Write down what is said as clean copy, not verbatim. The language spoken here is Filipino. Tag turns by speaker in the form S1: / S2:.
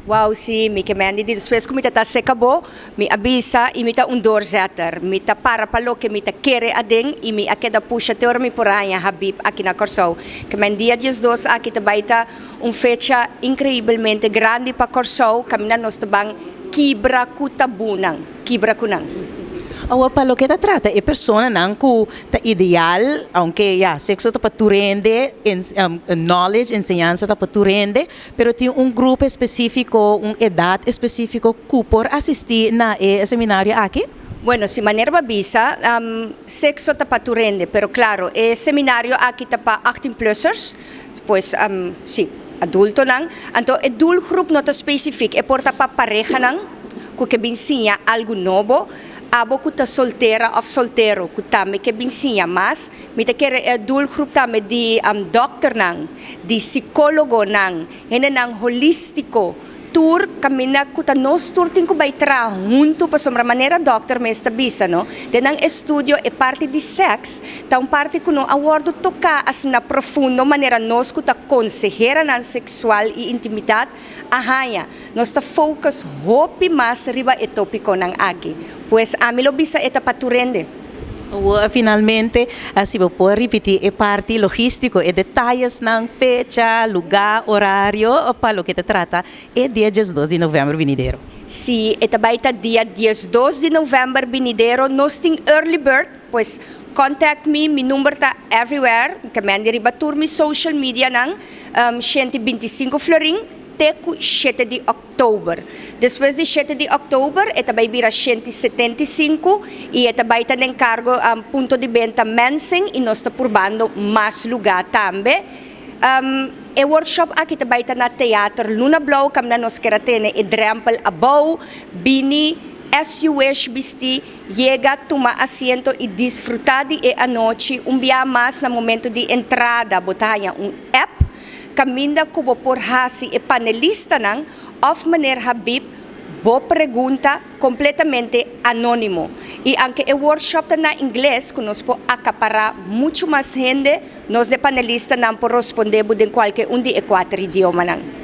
S1: Wow, si mi kemendi di después kumita ta sekabo, mi abisa imita un doorzetter, mita para palo que mita kere ading imi akeda pusha teor mi poranya Habib aqui na Corsou. Kemendi dia 2 aqui tabaita fecha increíblemente grande para Corsou, kamina nos tabang kibra kutabunang, kibra kunang.
S2: Awa pa lo que ta trata e persona nang ku ta ideal, aunque ya sexo ta paturende, knowledge, enseñanza ta paturende, pero tem grupo específico, edad específico ku por assistir na seminário aqui?
S1: Bueno, si manera babisa, sexo tapaturende, pero claro, seminario aquí tapa 18-plussers, pues sí, adulto nang, anto edul group nota specific, porta pa pareja nang, ku que binsinya algo novo, abo kuta soltera of soltero kutame ke binsinya mas mita kere adult group tame di doctor nang di psikologo nang hene nang holistiko tour kami na kuta nos tour tin ko baitra junto pa somra manera doctor me estabisa no den ang estudio e parte di sex ta un parte kuno awardo toka as na profundo manera nos kuta consejera nan sexual e intimidad ahaya nos ta focus hopi mas riba etopiko ng agi pues amilo bisa eta paturende.
S2: Finalmente, se você pode repetir, é parte logístico, é detalhes ng fecha, lugar, horário, para o que te trata, é dia 12 de novembro vinidero.
S1: Si etabaita dia 12 de novembro vinidero, nos ting early bird, pues contact me, mi number ta everywhere, kami riba tour mi social media ng 125 Floring, teku 7 de October. Depois de 7 de October, etabay bira 175 e etabay ta ng cargo punto de venta mensing e nós está purbando mas lugar tambe. Workshop aqui tabay ta na teatro Luna Blow kam na nos keratene e drempel abaw bini as you wish bisti llega toma asiento e disfrutar de a noite dia mas na momento de entrada botanya app kaminda kubo por hasi e panelista nang of maner Habib bo pergunta completamente anónimo e anche e workshop na inglês conosco acapara mucho más gente nos de panelista nang por responder en qualquer de quatro idioma nang.